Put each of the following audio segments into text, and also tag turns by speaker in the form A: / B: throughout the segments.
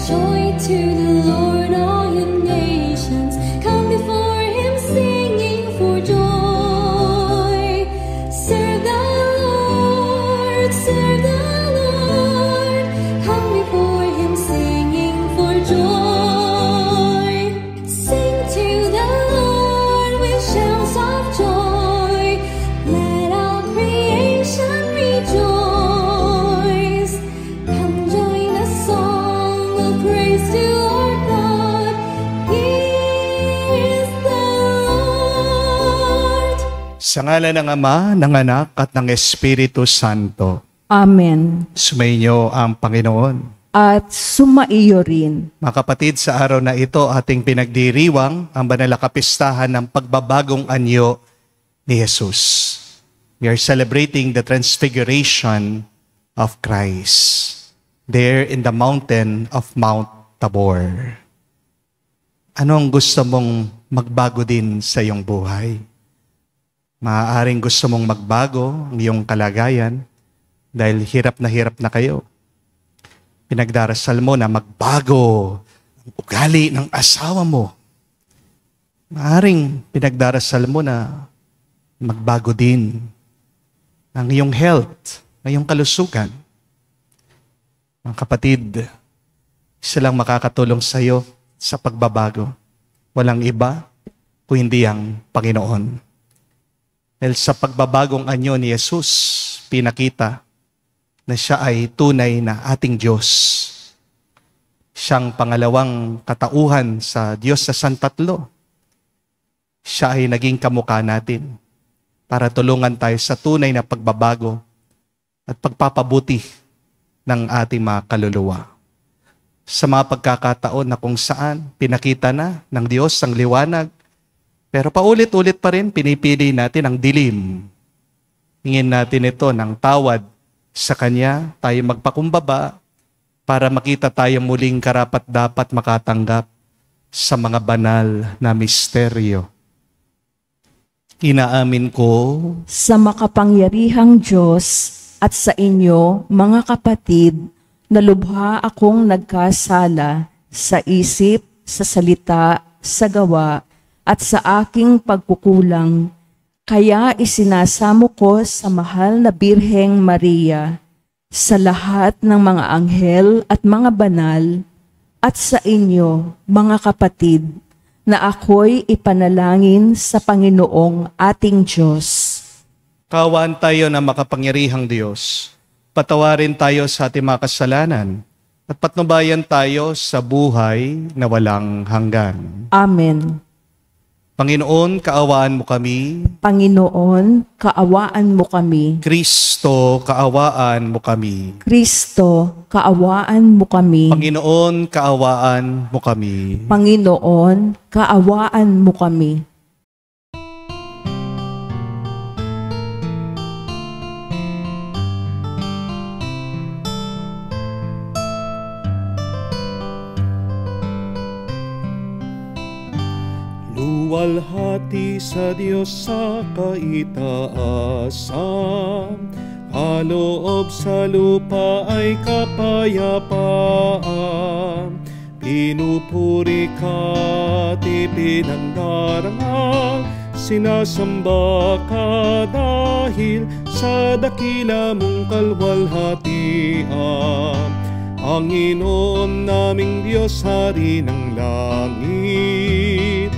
A: joy to the Lord, all you nations. Come before him singing for joy. Serve the Lord, serve the Lord. Come before him singing for joy. Sing to the Lord with shouts of joy. Let all creation rejoice. Come join the song of praise to our God. He is the Lord.
B: Sa ngalan ng Ama, ng Anak, at ng Espiritu Santo.
C: Amen.
B: Sumainyo ang Panginoon.
C: At sumaiyo rin.
B: Mga kapatid, sa araw na ito ating pinagdiriwang ang banal na kapistahan ng pagbabagong anyo ni Jesus. We are celebrating the transfiguration of Christ there in the mountain of Mount Tabor. Anong gusto mong magbago din sa iyong buhay? Maaaring gusto mong magbago ang iyong kalagayan dahil hirap na kayo. Pinagdarasal mo na magbago ang ugali ng asawa mo. Maaaring pinagdarasal mo na magbago din ang iyong health, ang iyong kalusugan. Mga kapatid, isa lang makakatulong sa iyo sa pagbabago. Walang iba kung hindi ang Panginoon. Dahil sa pagbabagong anyo ni Jesus, pinakita na siya ay tunay na ating Diyos. Siyang pangalawang katauhan sa Diyos sa Santatlo. Siya ay naging kamukha natin para tulungan tayo sa tunay na pagbabago at pagpapabuti ng ating mga kaluluwa. Sa mga pagkakataon na kung saan pinakita na ng Diyos ang liwanag, pero paulit-ulit pa rin pinipili natin ang dilim. Hingin natin ito ng tawad sa Kanya, tayo magpakumbaba para makita tayo muling karapat-dapat makatanggap sa mga banal na misteryo. Inaamin ko
C: Sa makapangyarihang Diyos at sa inyo, mga kapatid, na lubha akong nagkasala sa isip, sa salita, sa gawa, at sa aking pagkukulang. Kaya isinasamo ko sa mahal na Birheng Maria, sa lahat ng mga anghel at mga banal, at sa inyo, mga kapatid, na ako'y ipanalangin sa Panginoong ating Diyos.
B: Kaawaan tayo na makapangyarihang Diyos. Patawarin tayo sa ating mga kasalanan at patnubayan tayo sa buhay na walang hanggan.
C: Amen.
B: Panginoon, kaawaan mo kami.
C: Panginoon, kaawaan mo kami.
B: Kristo, kaawaan mo kami.
C: Kristo, kaawaan mo kami.
B: Panginoon, kaawaan mo kami.
C: Panginoon, kaawaan mo kami.
D: Luwalhati sa Diyos sa kaitaasan, kaloob sa lupa ay kapayapaan. Pinupuri ka, ipinandarangal, sinasamba ka dahil sa dakila mong kalwalhatian. Panginoon naming Diyos, Hari ng langit,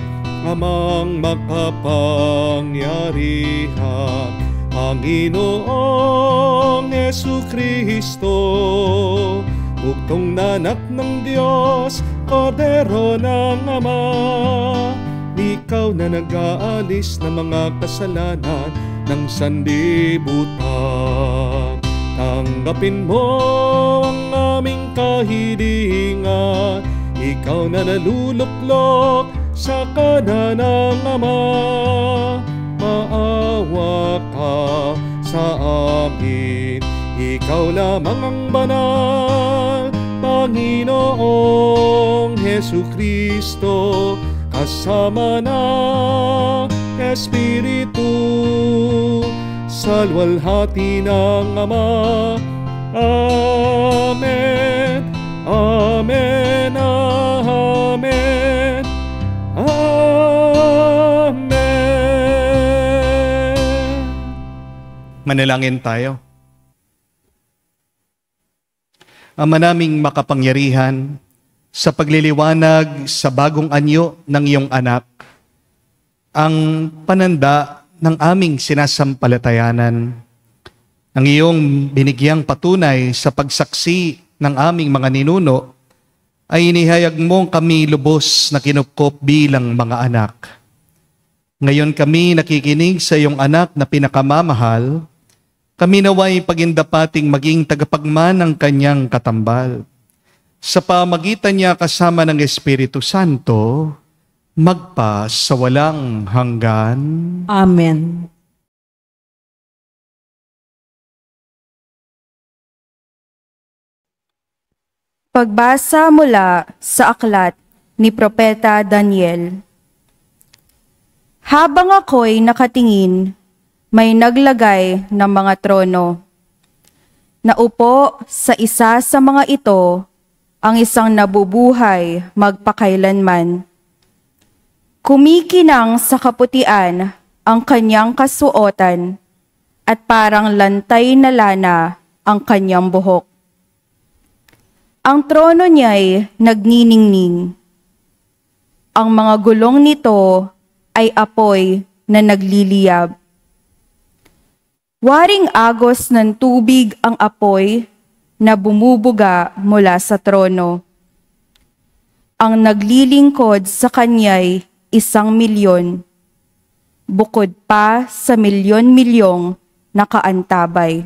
D: Amang makapangyarihan, Panginoong Jesucristo, bugtong na anak ng Diyos, Kordero ng Ama. Ikaw na nag-aalis ng mga kasalanan ng sanlibutan. Tanggapin mo ang aming kahilingan, ikaw na naluluklok sa kanan ng Ama. Maawa ka sa amin, ikaw lamang ang banal, Panginoong Jesucristo, kasama ng Espiritu, sa luwalhati ng Ama. Amen. Amen.
B: Manalangin tayo. Ama naming makapangyarihan, sa pagliliwanag sa bagong anyo ng iyong anak, ang pananda ng aming sinasampalatayanan, ang iyong binigyang patunay sa pagsaksi ng aming mga ninuno, ay inihayag mo kami lubos na kinupkop bilang mga anak. Ngayon kami nakikinig sa iyong anak na pinakamamahal, kami naway pagindapating maging tagapagman ng kanyang katambal. Sa pamagitan niya kasama ng Espiritu Santo, magpa sa walang hanggan.
C: Amen.
E: Pagbasa mula sa aklat ni Propeta Daniel. Habang ako'y nakatingin, may naglagay ng mga trono. Naupo sa isa sa mga ito ang isang nabubuhay magpakailanman. Kumikinang sa kaputian ang kanyang kasuotan at parang lantay na lana ang kanyang buhok. Ang trono niya'y nagniningning. Ang mga gulong nito ay apoy na nagliliyab. Waring agos ng tubig ang apoy na bumubuga mula sa trono. Ang naglilingkod sa kanya'y 1,000,000, bukod pa sa milyon-milyong nakaantabay.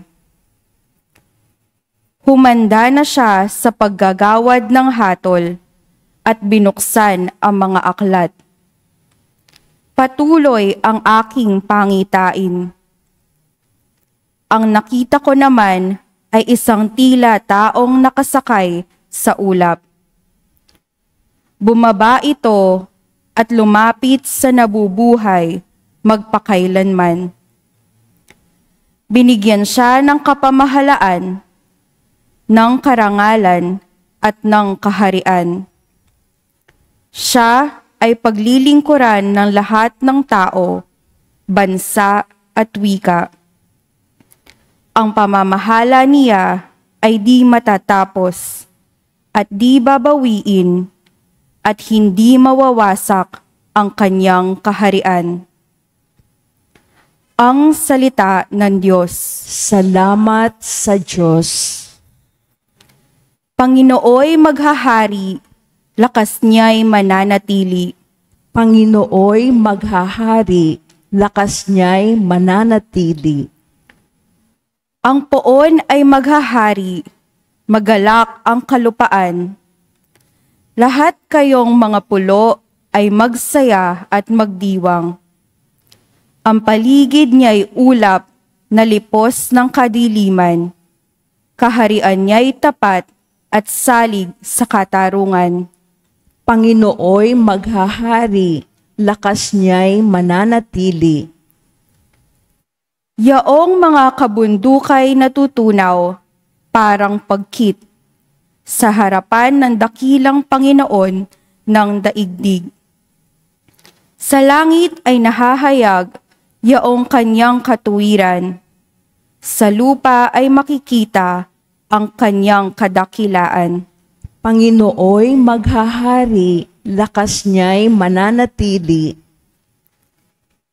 E: Humanda na siya sa paggagawad ng hatol at binuksan ang mga aklat. Patuloy ang aking pangitain. Ang nakita ko naman ay isang tila taong nakasakay sa ulap. Bumaba ito at lumapit sa nabubuhay magpakailanman. Binigyan siya ng kapamahalaan, ng karangalan at ng kaharian. Siya ay paglilingkuran ng lahat ng tao, bansa at wika. Ang pamamahala niya ay di matatapos at di babawiin at hindi mawawasak ang kanyang kaharian. Ang salita ng Diyos.
C: Salamat sa Diyos.
E: Panginooy maghahari, lakas niya'y mananatili.
C: Panginooy maghahari, lakas niya'y mananatili.
E: Ang poon ay maghahari, magalak ang kalupaan. Lahat kayong mga pulo ay magsaya at magdiwang. Ang paligid niya'y ulap na lipos ng kadiliman. Kaharian niya'y tapat at salig sa katarungan.
C: Panginooy maghahari, lakas niya'y mananatili.
E: Yaong mga kabundukay natutunaw, parang pagkit, sa harapan ng dakilang Panginoon ng daigdig. Sa langit ay nahahayag yaong kanyang katuwiran. Sa lupa ay makikita ang kanyang kadakilaan.
C: Panginooy maghahari, lakas niya'y mananatili.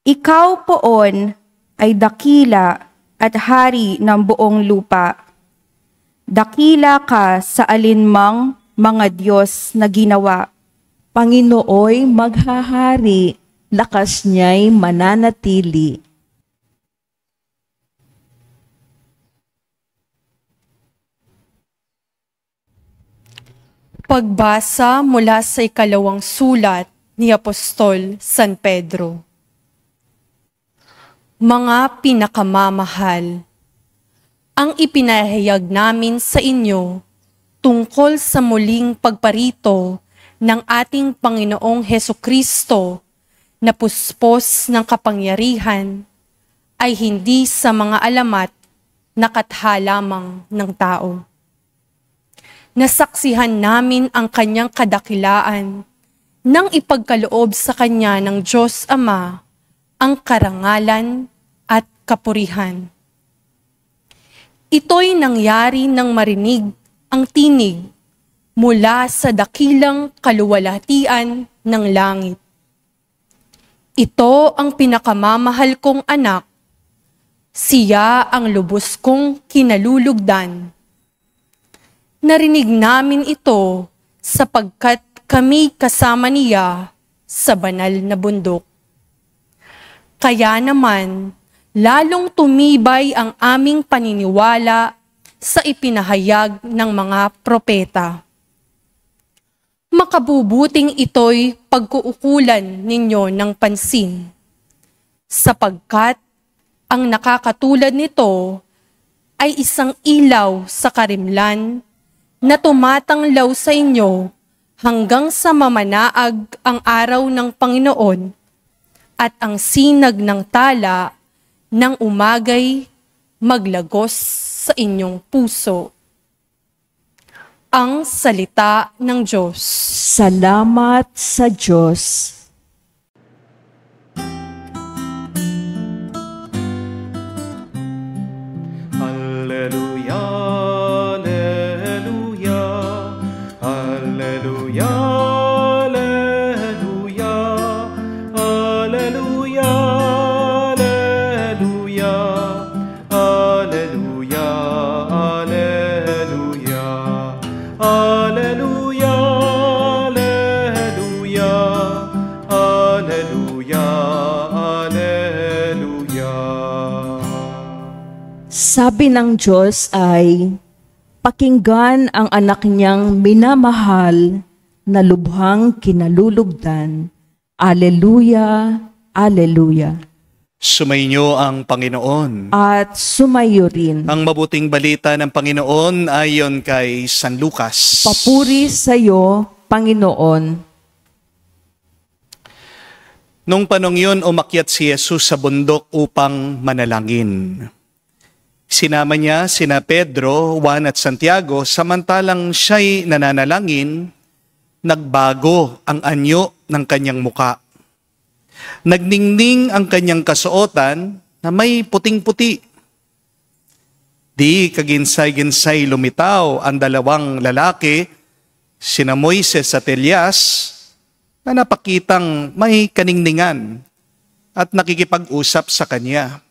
E: Ikaw poon ay dakila at hari ng buong lupa. Dakila ka sa alinmang mga Diyos na ginawa.
C: Panginooy maghahari, lakas niya'y mananatili.
F: Pagbasa mula sa ikalawang sulat ni Apostol San Pedro. Mga pinakamamahal, ang ipinahayag namin sa inyo tungkol sa muling pagparito ng ating Panginoong Hesukristo na puspos ng kapangyarihan ay hindi sa mga alamat na katha lamang ng tao. Nasaksihan namin ang kanyang kadakilaan nang ipagkaloob sa kanya ng Diyos Ama ang karangalan at kapurihan. Ito'y nangyari nang marinig ang tinig mula sa dakilang kaluwalhatian ng langit. Ito ang pinakamamahal kong anak, siya ang lubos kong kinalulugdan. Narinig namin ito sapagkat kami kasama niya sa banal na bundok. Kaya naman, lalong tumibay ang aming paniniwala sa ipinahayag ng mga propeta. Makabubuting ito'y pagkuukulan ninyo ng pansin, sapagkat ang nakakatulad nito ay isang ilaw sa karimlan na tumatanglaw sa inyo hanggang sa mamanaag ang araw ng Panginoon at ang sinag ng tala ng umagay maglagos sa inyong puso. Ang salita ng Diyos.
C: Salamat sa Diyos.
D: Alleluia, alleluia, alleluia, alleluia, alleluia, alleluia, alleluia, alleluia, alleluia, alleluia, alleluia, alleluia.
C: Sabi ng Diyos ay, pakinggan ang anak niyang minamahal na lubhang kinalulugdan. Aleluya, aleluya.
B: Sumainyo ang Panginoon.
C: At sumayo rin.
B: Ang mabuting balita ng Panginoon ayon kay San Lucas.
C: Papuri sa iyo, Panginoon.
B: Nung panong yun, umakyat si Jesus sa bundok upang manalangin. Sinama niya sina Pedro, Juan at Santiago, samantalang siya'y nananalangin, nagbago ang anyo ng kanyang muka. Nagningning ang kanyang kasuotan na may puting-puti. Di kaginsay-ginsay lumitaw ang dalawang lalaki, sina Moises at Elias, na napakitang may kaningningan at nakikipag-usap sa kanya.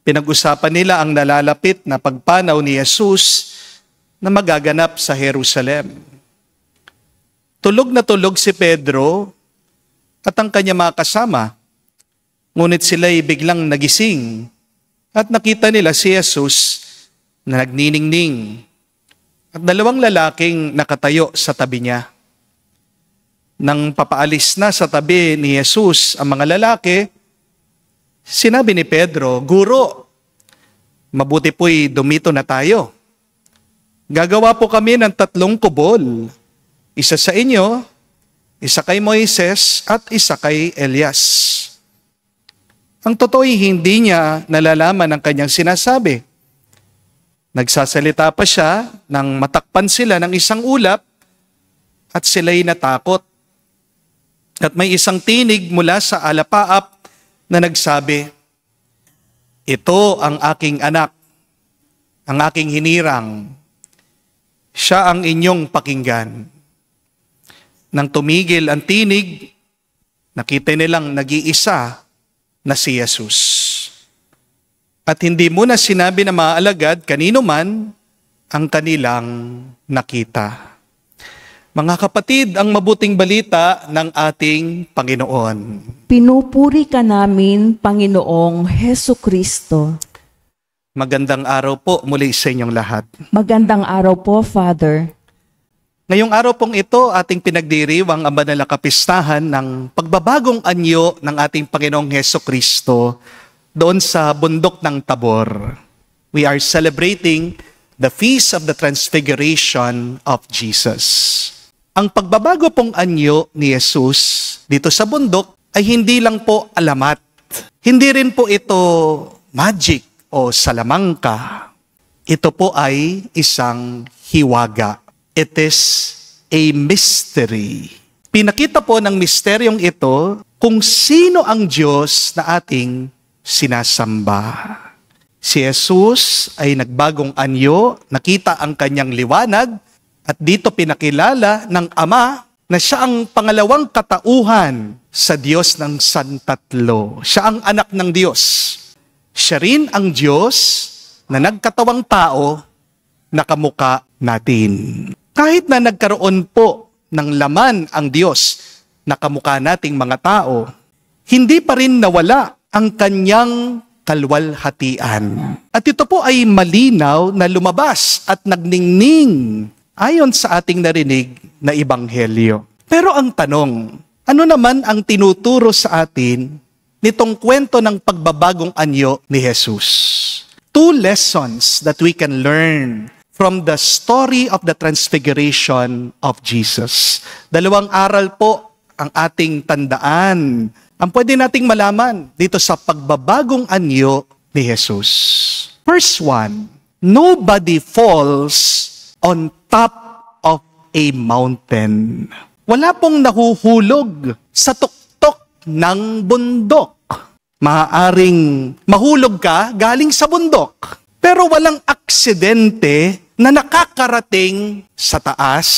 B: Pinag-usapan nila ang nalalapit na pagpanaw ni Jesus na magaganap sa Jerusalem. Tulog na tulog si Pedro at ang kanyang mga kasama, ngunit sila'y biglang nagising at nakita nila si Jesus na nagniningning at dalawang lalaking nakatayo sa tabi niya. Nang papaalis na sa tabi ni Jesus ang mga lalaki, sinabi ni Pedro, "Guro, mabuti po'y dumito na tayo. Gagawa po kami ng 3 kubol. Isa sa inyo, isa kay Moises, at isa kay Elias." Ang totoo'y hindi niya nalalaman ang kanyang sinasabi. Nagsasalita pa siya nang matakpan sila ng isang ulap at sila'y natakot. At may isang tinig mula sa alapaap na nagsabi, "Ito ang aking anak, ang aking hinirang. Siya ang inyong pakinggan." Nang tumigil ang tinig, nakita nilang nag-iisa na si Jesus. At hindi muna sinabi ng mga alagad kanino man ang kanilang nakita. Mga kapatid, ang mabuting balita ng ating Panginoon.
C: Pinupuri ka namin, Panginoong Hesukristo.
B: Magandang araw po muli sa inyong lahat.
C: Magandang araw po, Father.
B: Ngayong araw pong ito, ating pinagdiriwang ang banal na kapistahan ng pagbabagong anyo ng ating Panginoong Hesukristo doon sa bundok ng Tabor. We are celebrating the Feast of the Transfiguration of Jesus. Ang pagbabago pong anyo ni Jesus dito sa bundok ay hindi lang po alamat. Hindi rin po ito magic o salamangka. Ito po ay isang hiwaga. It is a mystery. Pinakita po ng misteryong ito kung sino ang Diyos na ating sinasamba. Si Jesus ay nagbagong anyo, nakita ang kanyang liwanag, at dito pinakilala ng Ama na siya ang pangalawang katauhan sa Diyos ng Santatlo. Siya ang anak ng Diyos. Siya rin ang Diyos na nagkatawang tao na kamukha natin. Kahit na nagkaroon po ng laman ang Diyos na kamukha nating mga tao, hindi pa rin nawala ang kanyang kalwalhatian. At ito po ay malinaw na lumabas at nagningning ayon sa ating narinig na ebanghelyo. Pero ang tanong, ano naman ang tinuturo sa atin nitong kwento ng pagbabagong anyo ni Jesus? Two lessons that we can learn from the story of the transfiguration of Jesus. Dalawang aral po ang ating tandaan. Ang pwede nating malaman dito sa pagbabagong anyo ni Jesus. First one, nobody falls on top of a mountain. Wala pong nahuhulog sa tuktok ng bundok. Maaaring mahulog ka galing sa bundok, pero walang aksidente na nakakarating sa taas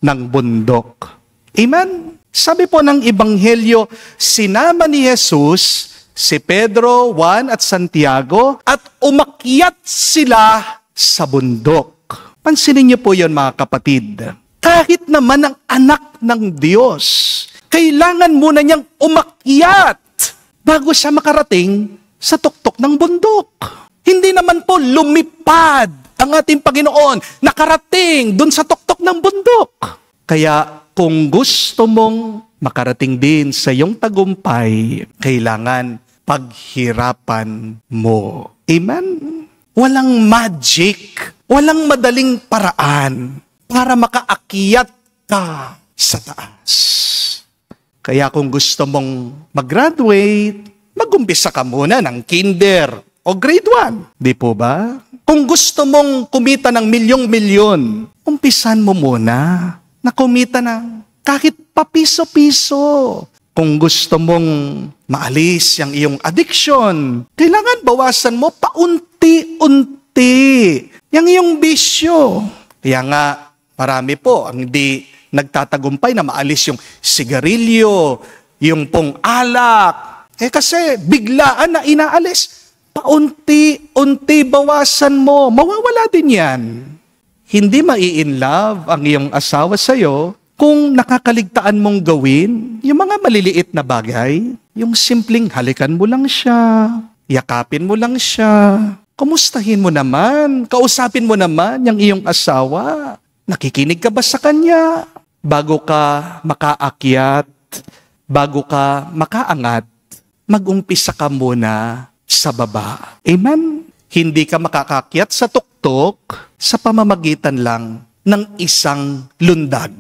B: ng bundok. Amen? Sabi po ng Ebanghelyo, sinama ni Jesus si Pedro, Juan at Santiago at umakyat sila sa bundok. Pansinin niyo po yon mga kapatid. Kahit naman ang anak ng Diyos, kailangan muna niyang umakyat bago siya makarating sa tuktok ng bundok. Hindi naman po lumipad ang ating Panginoon, nakarating dun sa tuktok ng bundok. Kaya kung gusto mong makarating din sa iyong tagumpay, kailangan paghirapan mo. Amen? Walang magic, walang madaling paraan para makaakyat ka sa taas. Kaya kung gusto mong mag-graduate, mag-umpisa ka muna ng kinder o grade 1. Di po ba? Kung gusto mong kumita ng milyong-milyon, umpisan mo muna na kumita ng kahit papiso-piso. Kung gusto mong maalis yung iyong addiction, kailangan bawasan mo paunti-unti yung iyong bisyo. Kaya nga, marami po ang hindi nagtatagumpay na maalis yung sigarilyo, yung pong alak. Kasi biglaan na inaalis. Paunti-unti bawasan mo. Mawawala din yan. Hindi mai-inlove ang iyong asawa sa'yo kung nakakaligtaan mong gawin yung mga maliliit na bagay. Yung simpleng halikan mo lang siya, yakapin mo lang siya, kumustahin mo naman, kausapin mo naman yung iyong asawa. Nakikinig ka ba sa kanya? Bago ka makaakyat, bago ka makaangat, mag-umpisa ka muna sa baba. Amen? Hindi ka makakakyat sa tuktok sa pamamagitan lang ng isang lundag.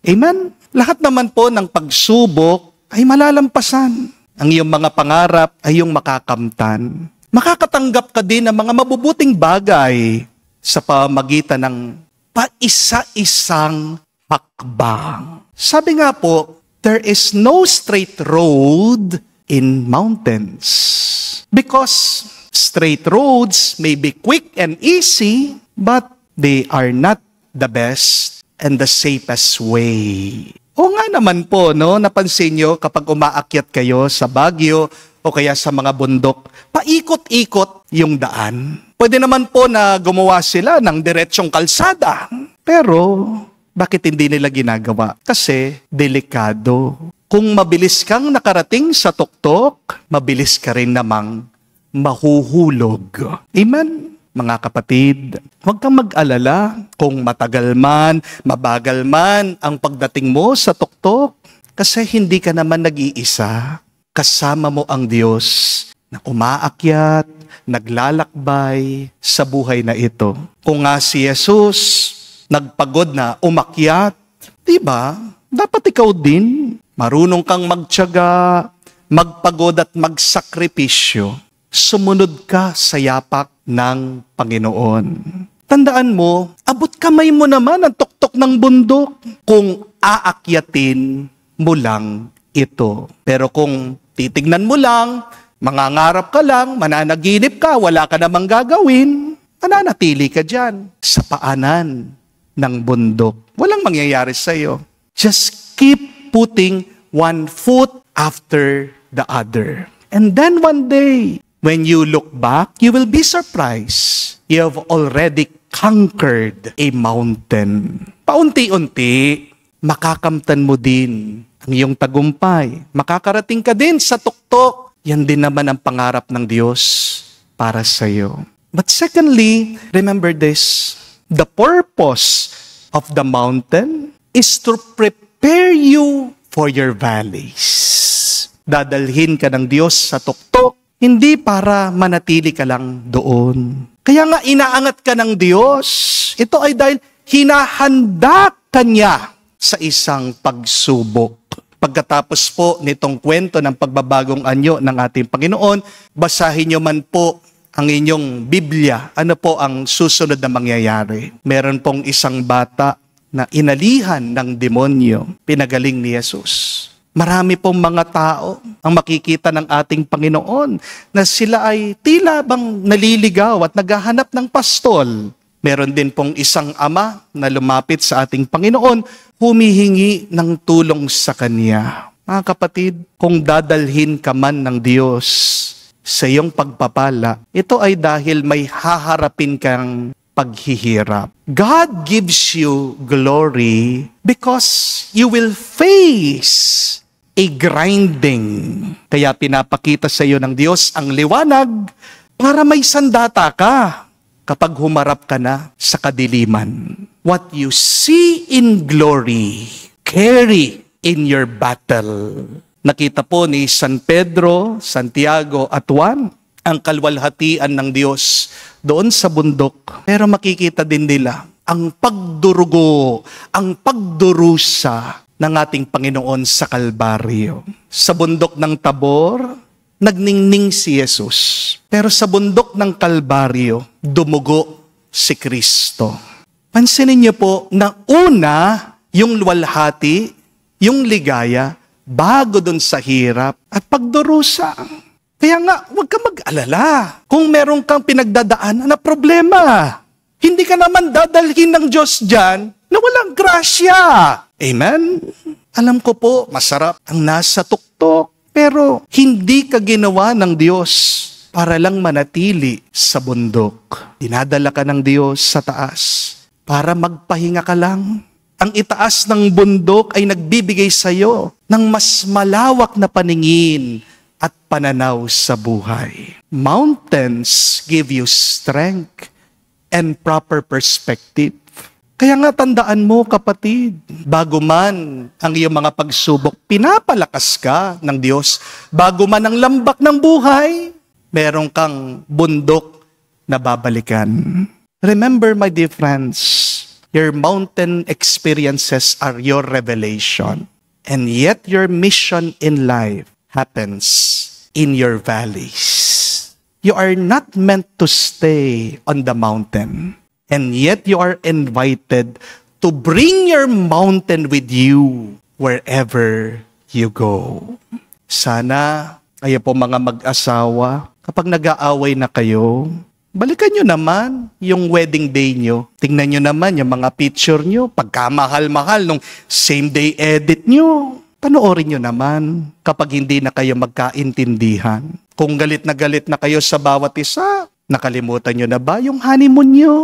B: Amen? Lahat naman po ng pagsubok ay malalampasan. Ang iyong mga pangarap ay iyong makakamtan. Makakatanggap ka din ng mga mabubuting bagay sa pamamagitan ng paisa-isang hakbang. Sabi nga po, there is no straight road in mountains. Because straight roads may be quick and easy, but they are not the best and the safest way. O nga naman po, no, napansin nyo kapag umaakyat kayo sa Baguio o kaya sa mga bundok, paikot-ikot yung daan. Pwede naman po na gumawa sila ng diretsyong kalsada. Pero, bakit hindi nila ginagawa? Kasi, delikado. Kung mabilis kang nakarating sa tuktok, mabilis ka rin namang mahuhulog. Amen? Mga kapatid, huwag kang mag-alala kung matagal man, mabagal man ang pagdating mo sa tuktok kasi hindi ka naman nag-iisa. Kasama mo ang Diyos na umaakyat, naglalakbay sa buhay na ito. Kung nga si Jesus nagpagod na umakyat, diba? Dapat ikaw din marunong kang magtiyaga, magpagod at magsakripisyo. Sumunod ka sa yapak ng Panginoon. Tandaan mo, abot kamay mo naman ang tuktok ng bundok kung aakyatin mo lang ito. Pero kung titignan mo lang Mangangarap ka lang, mananaginip ka, wala ka namang gagawin, mananatili ka dyan sa paanan ng bundok. Walang mangyayari sa'yo. Just keep putting one foot after the other. And then one day, when you look back, you will be surprised. You have already conquered a mountain. Paunti-unti, makakamtan mo din ang iyong tagumpay. Makakarating ka din sa tuktok. Yan din naman ang pangarap ng Diyos para sa iyo. But secondly, remember this. The purpose of the mountain is to prepare you for your valleys. Dadalhin ka ng Diyos sa tuktok, hindi para manatili ka lang doon. Kaya nga inaangat ka ng Diyos. Ito ay dahil hinahanda ka niya sa isang pagsubok. Pagkatapos po nitong kwento ng pagbabagong anyo ng ating Panginoon, basahin niyo man po ang inyong Biblia. Ano po ang susunod na mangyayari? Meron pong isang bata na inalihan ng demonyo, pinagaling ni Jesus. Marami pong mga tao ang makikita ng ating Panginoon na sila ay tila bang naliligaw at naghahanap ng pastol. Meron din pong isang ama na lumapit sa ating Panginoon, humihingi ng tulong sa Kanya. Mga kapatid, kung dadalhin ka man ng Diyos sa iyong pagpapala, ito ay dahil may haharapin kang paghihirap. God gives you glory because you will face a grinding. Kaya pinapakita sa iyo ng Diyos ang liwanag para may sandata ka kapag humarap ka na sa kadiliman. What you see in glory, carry in your battle. Nakita po ni San Pedro, Santiago at Juan ang kalwalhatian ng Diyos doon sa bundok. Pero makikita din nila ang pagdurugo, ang pagdurusa ng ating Panginoon sa Kalbaryo. Sa bundok ng Tabor, nagningning si Jesus. Pero sa bundok ng Kalbaryo, dumugo si Kristo. Pansinin niyo po na una, yung luwalhati, yung ligaya, bago dun sa hirap at pagdurusa. Kaya nga, huwag ka mag-alala kung meron kang pinagdadaanan na problema. Hindi ka naman dadalhin ng Diyos dyan na walang grasya. Amen? Alam ko po, masarap ang nasa tuktok, pero hindi ka ginawa ng Diyos para lang manatili sa bundok. Dinadala ka ng Diyos sa taas para magpahinga ka lang. Ang itaas ng bundok ay nagbibigay sa iyo ng mas malawak na paningin at pananaw sa buhay. Mountains give you strength and proper perspective. Kaya nga tandaan mo, kapatid, bago man ang iyong mga pagsubok, pinapalakas ka ng Diyos. Bago man ang lambak ng buhay, meron kang bundok na babalikan. Remember, my dear friends, your mountain experiences are your revelation. And yet your mission in life happens in your valleys. You are not meant to stay on the mountain. And yet you are invited to bring your mountain with you wherever you go. Sana kayo po mga mag-asawa, kapag nag-aaway na kayo, balikan nyo naman yung wedding day nyo. Tingnan nyo naman yung mga picture nyo. Pagkamahal-mahal nung same day edit nyo. Panoorin nyo naman kapag hindi na kayo magkaintindihan. Kung galit na kayo sa bawat isa, nakalimutan nyo na ba yung honeymoon nyo?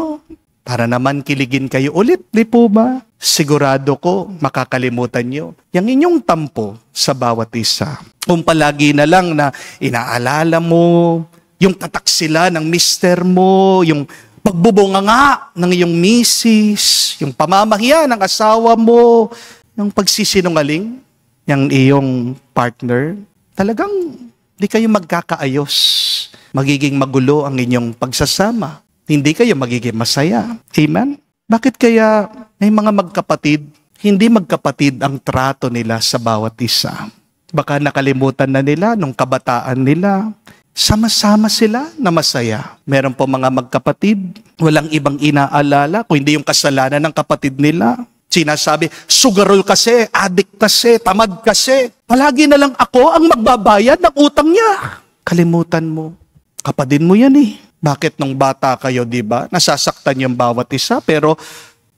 B: Para naman kiligin kayo ulit, di po ba? Sigurado ko makakalimutan nyo yung inyong tampo sa bawat isa. Kung palagi na lang na inaalala mo yung kataksila ng mister mo, yung pagbubunganga ng iyong misis, yung pamamahiya ng asawa mo, yung pagsisinungaling ng iyong partner, talagang di kayo magkakaayos. Magiging magulo ang inyong pagsasama. Hindi kayo magiging masaya. Amen? Bakit kaya may mga magkapatid, hindi magkapatid ang trato nila sa bawat isa? Baka nakalimutan na nila nung kabataan nila. Sama-sama sila na masaya. Meron po mga magkapatid, walang ibang inaalala kung hindi yung kasalanan ng kapatid nila. Sinasabi, sugarol kasi, addict kasi, tamad kasi. Palagi na lang ako ang magbabayad ng utang niya. Kalimutan mo. Kapatid mo yan eh. Bakit nung bata kayo, di ba? Nasasaktan yung bawat isa, pero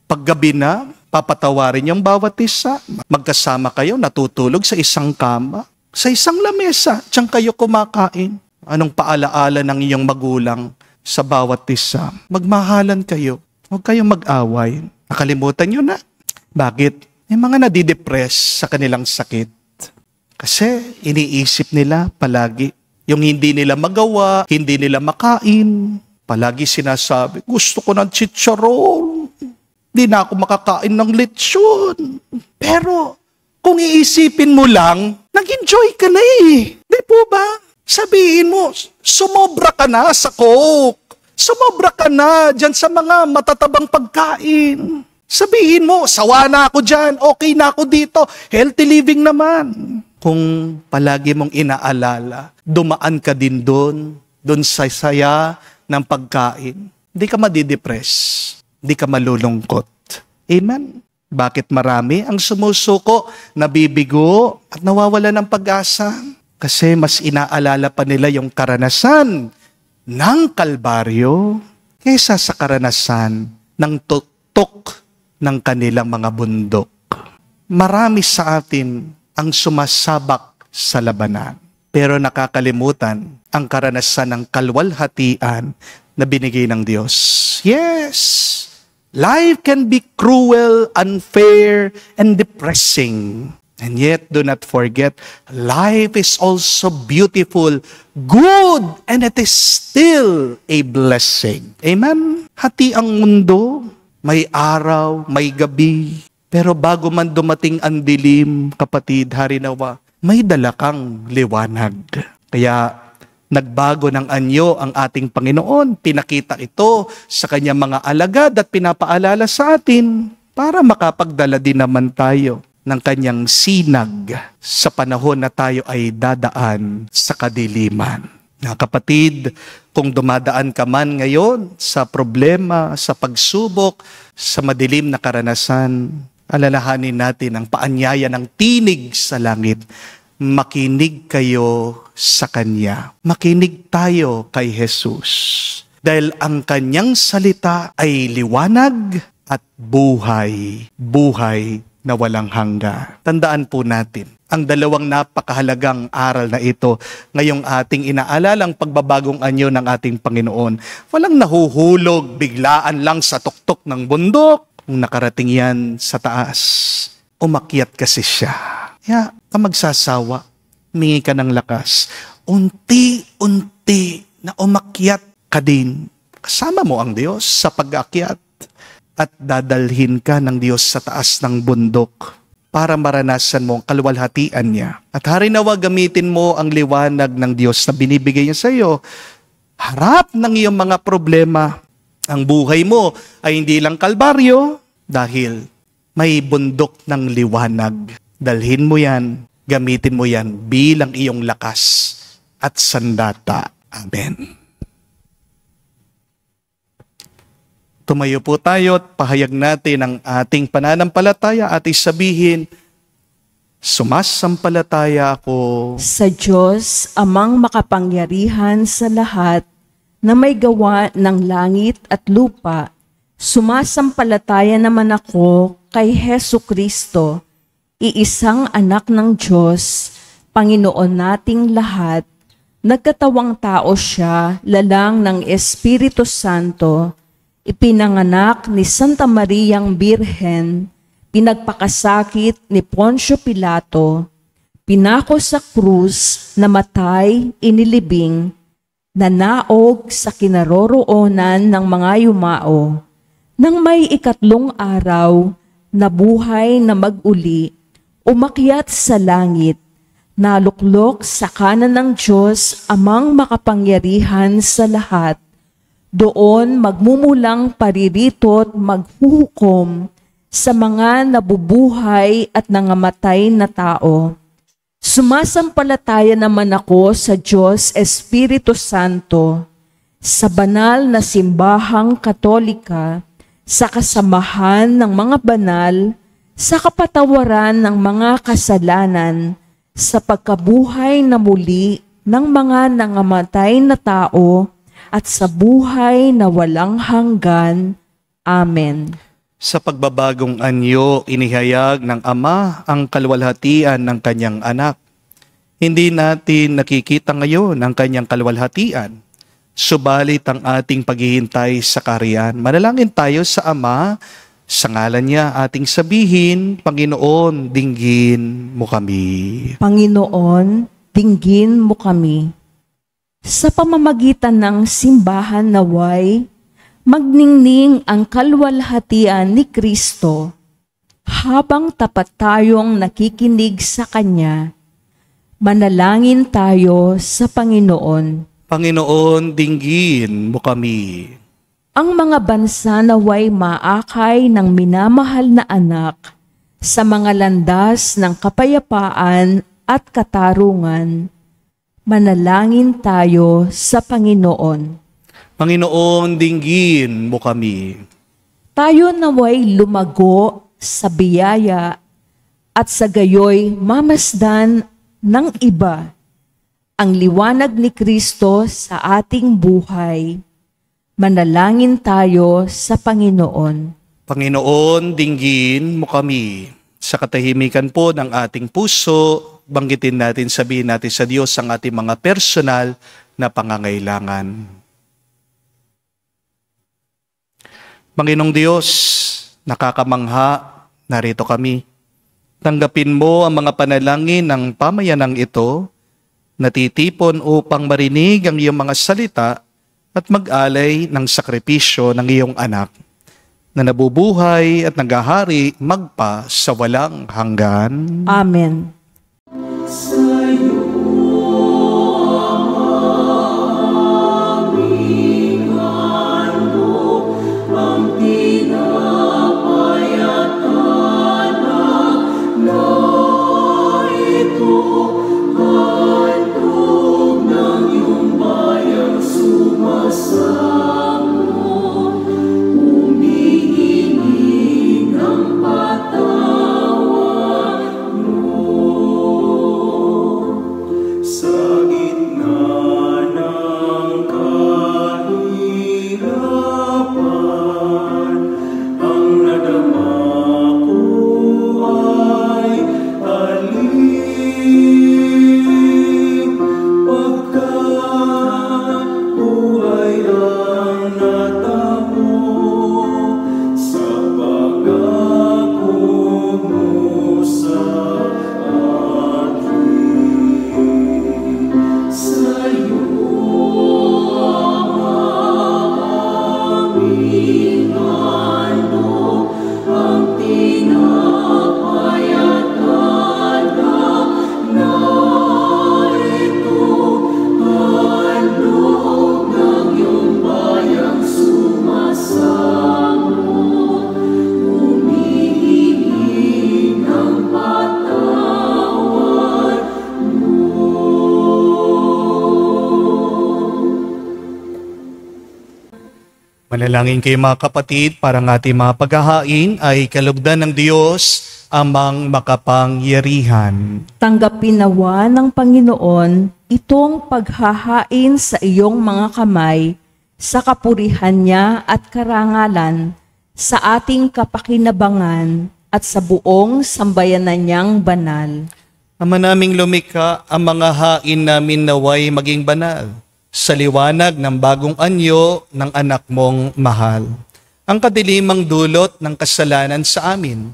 B: paggabi na, papatawarin yung bawat isa. Magkasama kayo, natutulog sa isang kama, sa isang lamesa, diyan kayo kumakain. Anong paalaala ng iyong magulang sa bawat isa? Magmahalan kayo. Huwag kayong mag-away. Nakalimutan nyo na. Bakit? May mga nadidepress sa kanilang sakit. Kasi iniisip nila palagi. Yung hindi nila magawa, hindi nila makain. Palagi sinasabi, gusto ko ng chicharon. Di na ako makakain ng lechon. Pero kung iisipin mo lang, nag-enjoy ka na eh. Di po ba? Sabihin mo, sumobra ka na sa Coke. Sumobra ka na dyan sa mga matatabang pagkain. Sabihin mo, sawa na ako dyan, okay na ako dito, healthy living naman. Kung palagi mong inaalala, dumaan ka din doon sa saya ng pagkain, hindi ka madidepress, hindi ka malulungkot. Amen? Bakit marami ang sumusuko, nabibigo, at nawawala ng pag-asa? Kasi mas inaalala pa nila yung karanasan ng Kalbaryo kaysa sa karanasan ng tuktok ng kanilang mga bundok. Marami sa atin ang sumasabak sa labanan, pero nakakalimutan ang karanasan ng kalwalhatian na binigay ng Diyos. Yes, life can be cruel, unfair, and depressing. And yet, do not forget, life is also beautiful, good, and it is still a blessing. Amen? Hati ang mundo, may araw, may gabi. Pero bago man dumating ang dilim, kapatid, harinawa, may dala kang liwanag. Kaya nagbago ng anyo ang ating Panginoon. Pinakita ito sa kanyang mga alagad at pinapaalala sa atin para makapagdala din naman tayo ng kanyang sinag sa panahon na tayo ay dadaan sa kadiliman. Na kapatid, kung dumadaan ka man ngayon sa problema, sa pagsubok, sa madilim na karanasan, alalahanin natin ang paanyaya ng tinig sa langit. Makinig kayo sa Kanya. Makinig tayo kay Jesus. Dahil ang Kanyang salita ay liwanag at buhay. Buhay na walang hanggan. Tandaan po natin, ang dalawang napakahalagang aral na ito ngayong ating inaalalang pagbabagong anyo ng ating Panginoon. Walang nahuhulog biglaan lang sa tuktok ng bundok. Kung nakarating yan sa taas, umakyat kasi siya. Kaya ka magsasawa, humingi ka ng lakas. Unti-unti na umakyat ka din. Kasama mo ang Diyos sa pag-akyat. At dadalhin ka ng Diyos sa taas ng bundok para maranasan mo ang kaluwalhatian niya. At harinawa gamitin mo ang liwanag ng Diyos na binibigay niya sa iyo. Harap ng iyong mga problema. Ang buhay mo ay hindi lang kalbaryo dahil may bundok ng liwanag. Dalhin mo yan, gamitin mo yan bilang iyong lakas at sandata. Amen. Tumayo po tayo at pahayag natin ang ating pananampalataya at isabihin, sumasampalataya ako
C: Sa Diyos, amang makapangyarihan sa lahat, na may gawa ng langit at lupa, sumasampalataya naman ako kay Hesu Kristo, iisang anak ng Diyos, Panginoon nating lahat, nagkatawang tao siya, lalang ng Espiritu Santo, ipinanganak ni Santa Mariang Birhen, pinagpakasakit ni Poncio Pilato, pinako sa krus, namatay, inilibing, nanaog sa kinaroroonan ng mga yumao, nang may ikatlong araw, nabuhay na mag-uli, umakyat sa langit, naluklok sa kanan ng Diyos amang makapangyarihan sa lahat, doon magmumulang paririto't maghuhukom sa mga nabubuhay at nangamatay na tao. Sumasampalataya naman ako sa Diyos Espiritu Santo, sa banal na simbahang Katolika, sa kasamahan ng mga banal, sa kapatawaran ng mga kasalanan, sa pagkabuhay na muli ng mga nangamatay na tao at sa buhay na walang hanggan. Amen.
B: Sa pagbabagong anyo, inihayag ng Ama ang kaluwalhatian ng kanyang anak. Hindi natin nakikita ngayon ang kanyang kaluwalhatian, subalit ang ating paghihintay sa kaharian. Manalangin tayo sa Ama, sa ngalan niya ating sabihin, Panginoon, dinggin mo kami.
C: Panginoon, dinggin mo kami. Sa pamamagitan ng simbahan naway, magningning ang kaluwalhatian ni Kristo habang tapat tayong nakikinig sa Kanya. Manalangin tayo sa Panginoon.
B: Panginoon, dinggin mo kami.
C: Ang mga bansa naway maakay ng minamahal na anak sa mga landas ng kapayapaan at katarungan. Manalangin tayo sa Panginoon.
B: Panginoon, dinggin mo kami.
C: Tayo naway lumago sa biyaya at sa gayoy mamasdan ng iba ang liwanag ni Kristo sa ating buhay. Manalangin tayo sa Panginoon.
B: Panginoon, dinggin mo kami. Sa katahimikan po ng ating puso, banggitin natin, sabihin natin sa Diyos ang ating mga personal na pangangailangan. Panginoong Diyos, nakakamangha, narito kami. Tanggapin mo ang mga panalangin ng pamayanang ito, natitipon upang marinig ang iyong mga salita at mag-alay ng sakripisyo ng iyong anak, na nabubuhay at naghahari magpa sa walang hanggan.
C: Amen.
B: Manalangin kayo mga kapatid, para ng ating mga paghahain ay kalugdan ng Diyos amang makapangyarihan.
C: Tanggapin nawa ng Panginoon itong paghahain sa iyong mga kamay sa kapurihan niya at karangalan, sa ating kapakinabangan at sa buong sambayanan niyang banal.
B: Ama naming lumikha, ang mga hain namin naway maging banal sa liwanag ng bagong anyo ng anak mong mahal. Ang kadilimang dulot ng kasalanan sa amin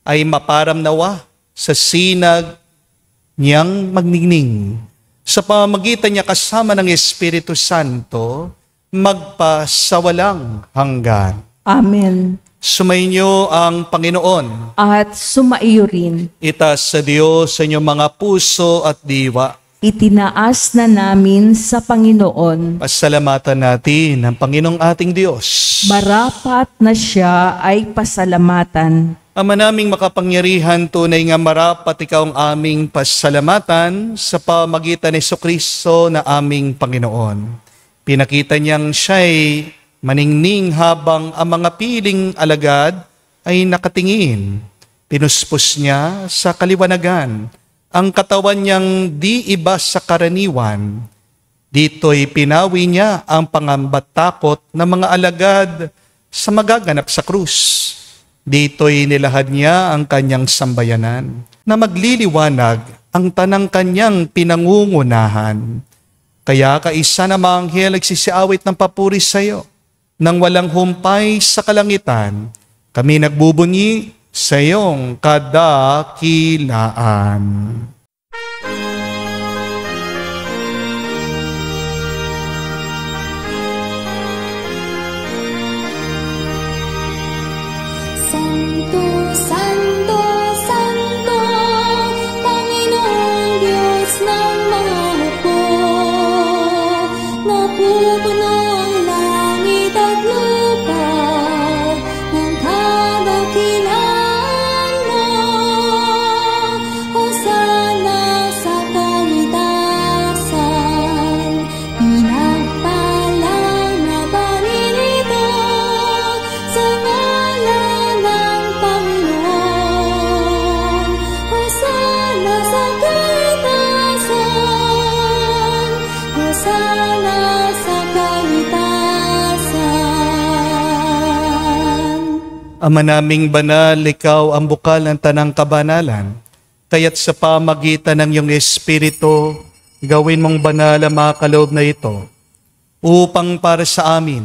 B: ay maparam nawa sa sinag niyang magningning. Sa pamamagitan niya kasama ng Espiritu Santo, magpa sa walang hanggan.
C: Amen.
B: Sumainyo ang Panginoon.
C: At sumaiyo rin.
B: Itaas sa Diyos sa inyong mga puso at diwa.
C: Itinaas na namin sa Panginoon.
B: Pasalamatan natin ang Panginoong ating Diyos.
C: Marapat na siya ay pasalamatan.
B: Ama naming makapangyarihan, tunay nga marapat ikaw ang aming pasalamatan sa pamagitan ni Jesucristo na aming Panginoon. Pinakita niyang siya'y maningning habang ang mga piling alagad ay nakatingin. Pinuspos niya sa kaliwanagan ang katawan niyang di iba sa karaniwan. Dito'y pinawi niya ang pangamba't takot ng mga alagad sa magaganap sa krus. Dito'y nilahad niya ang kanyang sambayanan na magliliwanag ang tanang kanyang pinangungunahan. Kaya kaisa na mga anghel nagsisiawit ng papuri sa iyo. Nang walang humpay sa kalangitan, kami nagbubunyi sa iyong kadakilaan.
A: Santo, Santo, Santo, Panginoong Diyos ng mga hukbo. Napupuno ang langit at lupa ng kadakilaan mo. Hosana sa kaitasan, pinagpalang na paninito sa ngalan ng Panginoon. Hosana sa kaitasan, Hosana sa kaitasan.
B: Ama naming banal, ikaw ang bukal ng tanang kabanalan. Kaya't sa pamagitan ng iyong Espiritu, gawin mong banal ang mga kaloob na ito, upang para sa amin,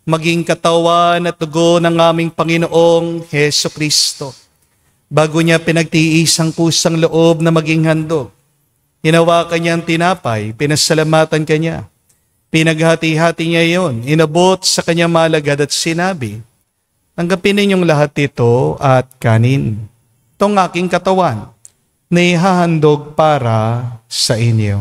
B: maging katawan at dugo ng aming Panginoong Heso Kristo. Bago niya pinagtiis ang kusang loob na maging handog, hinawakan niya ang tinapay, pinasalamatan kanya. Pinaghati-hati niya iyon, inabot sa kanyang malagad at sinabi, tanggapin ninyong lahat ito at kanin. Itong aking katawan na ihahandog para sa inyo.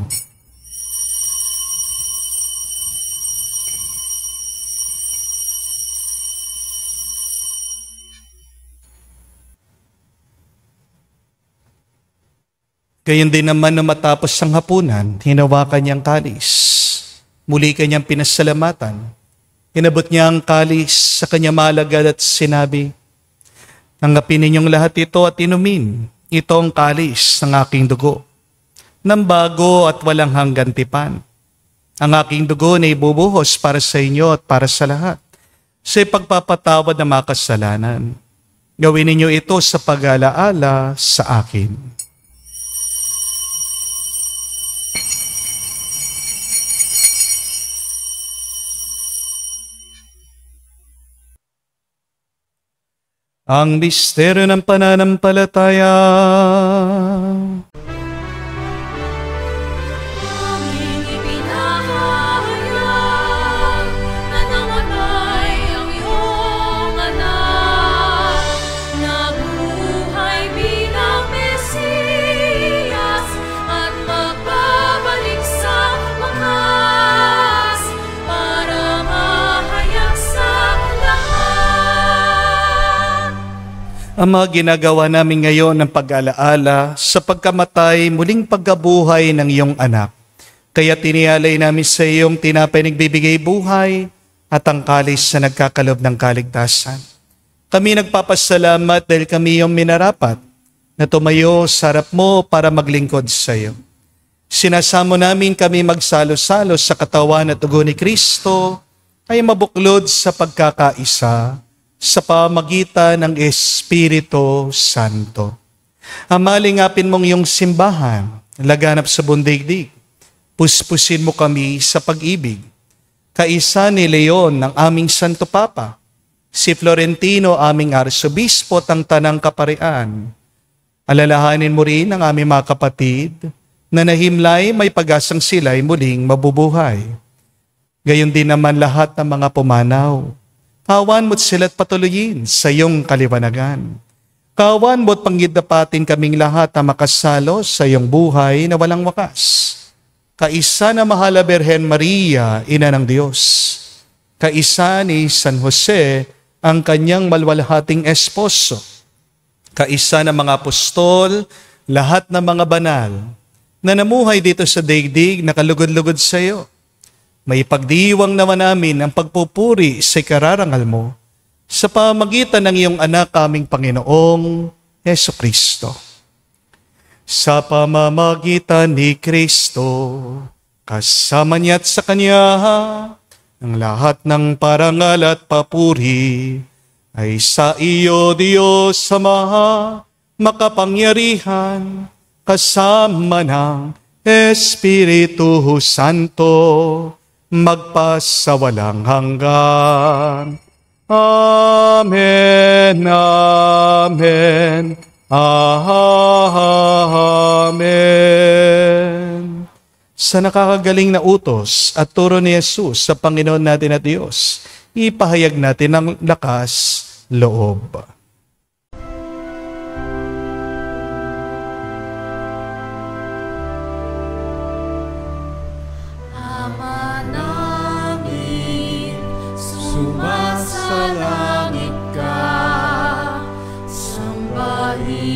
B: Gayon din naman na matapos ang hapunan, hinawakan niyang kalis. Muli kanyang pinasalamatan. Inabot niya ang kalis sa kanyang malagad at sinabi, tanggapin ninyong lahat ito at inumin. Ito ang kalis ng aking dugo, ng bago at walang hanggan tipan. Ang aking dugo na ibubuhos para sa inyo at para sa lahat, sa ipagpapatawad ng mga kasalanan. Gawin ninyo ito sa pag-alaala sa akin. Ang misteryo ng pananampalataya.
A: Aming ipinahayag na namatay ang iyong anak, nabuhay bilang Mesiyas at magbabalik sa wakas para mahayag sa lahat.
B: Ang mga ginagawa namin ngayon ng pag-alaala sa pagkamatay, muling pagkabuhay ng iyong anak. Kaya tinialay namin sa iyong tinapay nagbibigay buhay at ang kalis na nagkakalob ng kaligtasan. Kami nagpapasalamat dahil kami iyong minarapat na tumayo sa harap mo para maglingkod sa iyo. Sinasamo namin kami magsalo-salo sa katawan at dugo ni Kristo ay mabuklod sa pagkakaisa sa pamagitan ng Espiritu Santo. Amalingapin mong iyong simbahan, laganap sa bundigdig. Puspusin mo kami sa pag-ibig. Kaisa ni Leon ng aming Santo Papa, si Florentino aming Arsobispo at ang Tanang Kaparian. Alalahanin mo rin ang aming mga kapatid na nahimlay may pag-asang sila'y muling mabubuhay. Gayon din naman lahat ng mga pumanaw. Kawan mo't sila't patuloyin sa iyong kaliwanagan. Kawan mo't panggidapatin kaming lahat na makasalo sa iyong buhay na walang wakas. Kaisa na mahal na Birhen Maria, Ina ng Diyos. Kaisa ni San Jose, ang kanyang malwalhating esposo. Kaisa ng mga apostol, lahat ng mga banal, na namuhay dito sa daigdig na kalugod-lugod sa iyo. May pagdiwang naman namin ang pagpupuri sa ikararangal mo sa pamagitan ng iyong anak aming Panginoong Heso Kristo. sa pamamagitan ni Kristo, kasama niya at sa Kanya, ang lahat ng parangal at papuri ay sa iyo, Diyos Ama, makapangyarihan, kasama ng Espiritu Santo, magpasawalang hanggan. Amen, amen, amen. Sa nakakagaling na utos at turo ni Jesus sa Panginoon natin at Diyos, ipahayag natin ang lakas loob.
A: Ama namin, sumasalangit ka, sambahin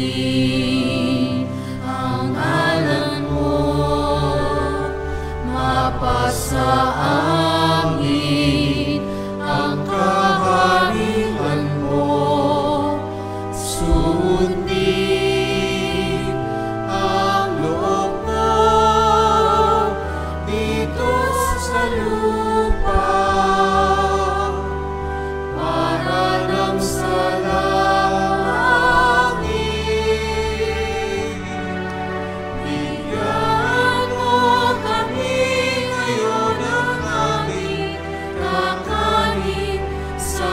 A: ang ngalan mo, mapasa amin ang kaharian mo, sundin ang loob mo dito sa lupa, para nang sa langit. Bigyan mo kami ngayon ng aming kakanin sa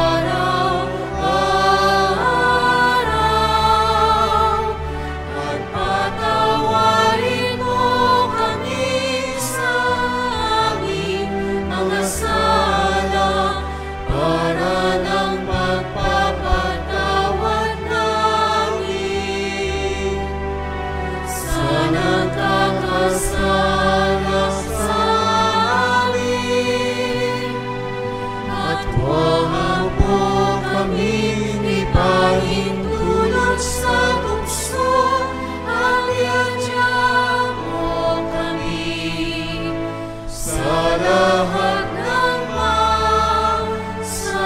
A: araw-araw, at patawarin mo kami sa aming mga sala, para ng pagpapatawad namin sa nagkakasala sa amin. At huwag mo kami ipahintulot sa tukso, at iadya mo kami sa lahat ng masama.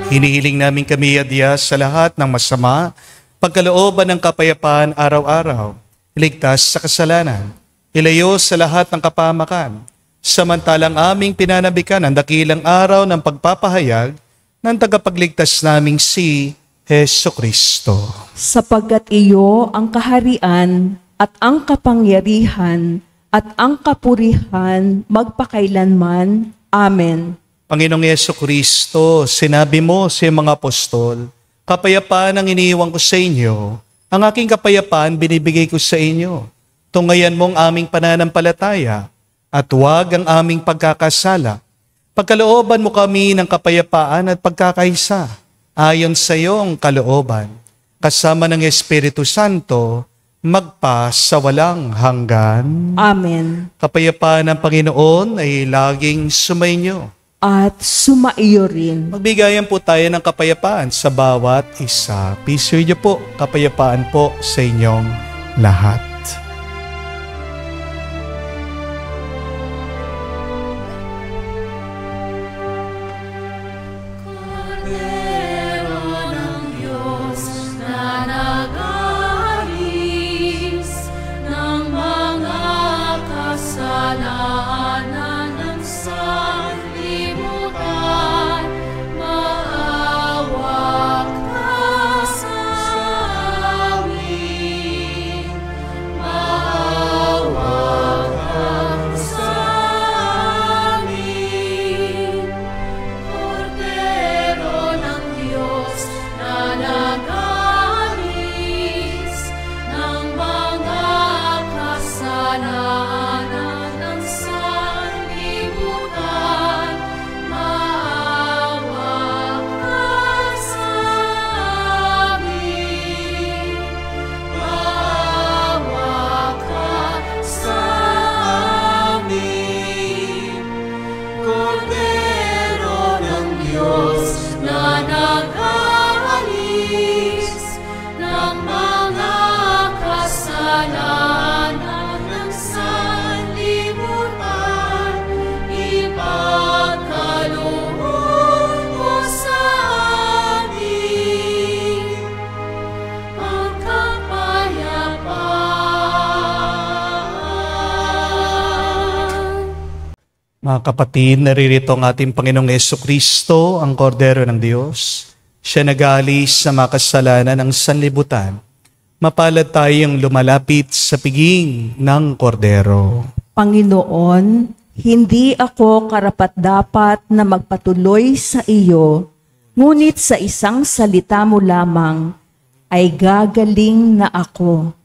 B: Hinihiling namin kami adya sa lahat ng masama, pagkalooban ng kapayapaan araw-araw, iligtas sa kasalanan, ilayo sa lahat ng kapahamakan, samantalang aming pinanabikan ang dakilang araw ng pagpapahayag ng tagapagligtas naming si Hesukristo.
C: Sapagkat iyo ang kaharian at ang kapangyarihan at ang kapurihan magpakailanman. Amen.
B: Panginoong Hesukristo, sinabi mo sa mga apostol, kapayapaan ang iniiwan ko sa inyo, ang aking kapayapaan binibigay ko sa inyo. Tungayan mong aming pananampalataya at huwag ang aming pagkakasala. Pagkalooban mo kami ng kapayapaan at pagkakaisa, ayon sa iyong kalooban, kasama ng Espiritu Santo, magpa sa walang hanggan.
C: Amen.
B: Kapayapaan ng Panginoon ay laging sumainyo.
C: At sumaiyo rin.
B: Magbigayan po tayo ng kapayapaan sa bawat isa. Peace with you po. Kapayapaan po sa inyong lahat.
A: Kordero ng Diyos na nag-aalis ng mga kasalanan ng sanlibutan, maawa ka sa amin.
B: Mga kapatid, naririto ang ating Panginoong Jesucristo, ang Kordero ng Diyos. Siya nag-aalis sa mga kasalanan ng sanlibutan. Mapalad tayong lumalapit sa piging ng Kordero.
C: Panginoon, hindi ako karapat-dapat na magpatuloy sa iyo, ngunit sa isang salita mo lamang ay gagaling na ako.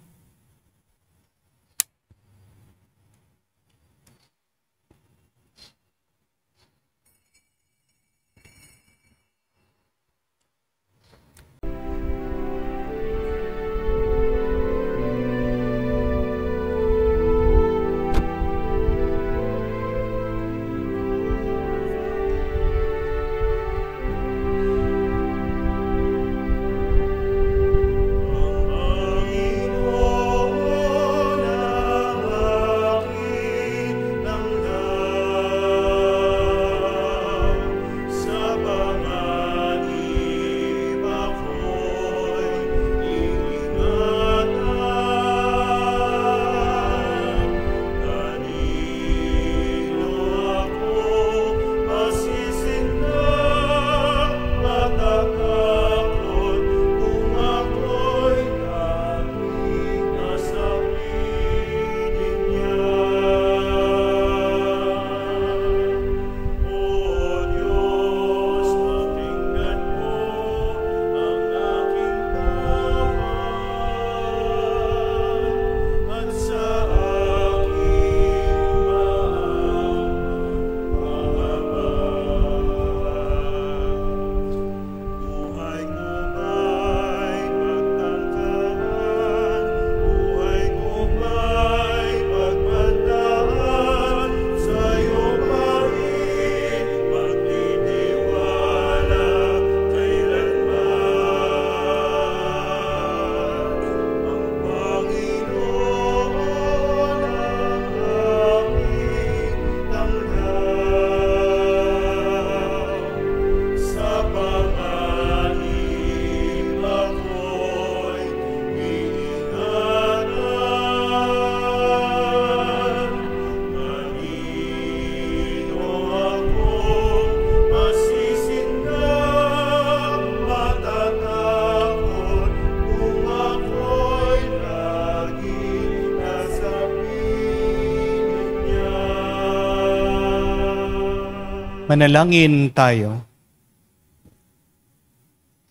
B: Manalangin tayo.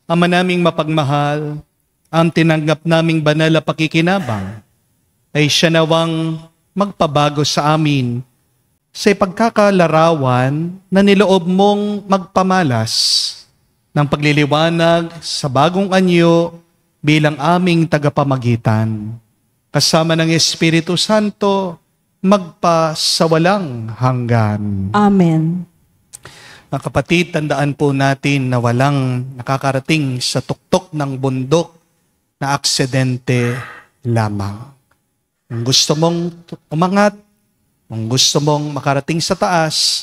B: Ama naming mapagmahal, ang tinanggap naming banal na pakikinabang ay siya nawang magpabago sa amin sa ipagkakalarawan na niloob mong magpamalas ng pagliliwanag sa bagong anyo bilang aming tagapamagitan. Kasama ng Espiritu Santo, magpasawalang hanggan.
C: Amen.
B: Mga kapatid, tandaan po natin na walang nakakarating sa tuktok ng bundok na aksidente lamang. Kung gusto mong umangat, kung gusto mong makarating sa taas,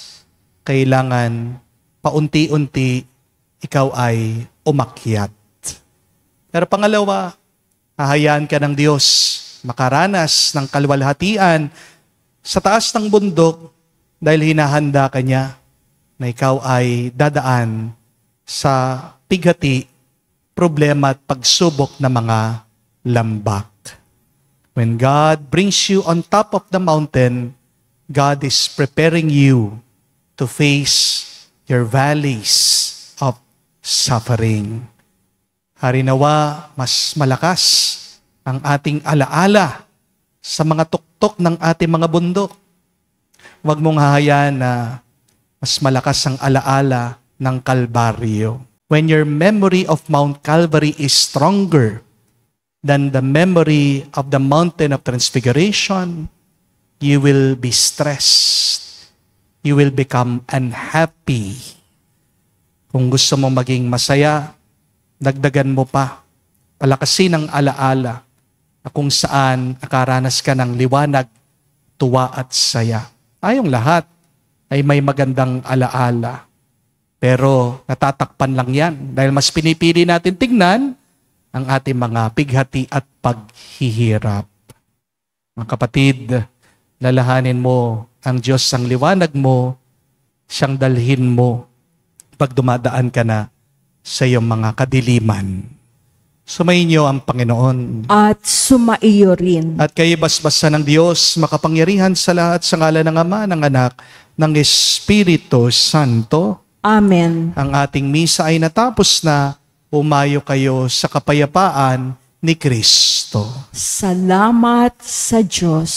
B: kailangan paunti-unti ikaw ay umakyat. Pero pangalawa, hahayaan ka ng Diyos makaranas ng kaluwalhatian sa taas ng bundok dahil hinahanda ka niya na ikaw ay dadaan sa pighati, problema at pagsubok ng mga lambak. When God brings you on top of the mountain, God is preparing you to face your valleys of suffering. Harinawa, mas malakas ang ating alaala sa mga tuktok ng ating mga bundok. Huwag mong hahayaan na mas malakas ang alaala ng Kalbaryo. When your memory of Mount Calvary is stronger than the memory of the Mountain of Transfiguration, you will be stressed. You will become unhappy. Kung gusto mo maging masaya, dagdagan mo pa. Palakasin ang alaala na kung saan nakaranas ka ng liwanag, tuwa at saya. Tayong lahat ay may magandang alaala. Pero natatakpan lang yan dahil mas pinipili natin tingnan ang ating mga pighati at paghihirap. Mga kapatid, lalahanin mo ang Diyos ang liwanag mo siyang dalhin mo pag dumadaan ka na sa iyong mga kadiliman. Sumainyo ang Panginoon.
C: At sumaiyo rin.
B: At kayo basbasa ng Diyos, makapangyarihan sa lahat, sa ngalan ng Ama, ng Anak, ng Espiritu Santo.
C: Amen.
B: Ang ating misa ay natapos na. Umayo kayo sa kapayapaan ni Kristo.
C: Salamat sa Diyos.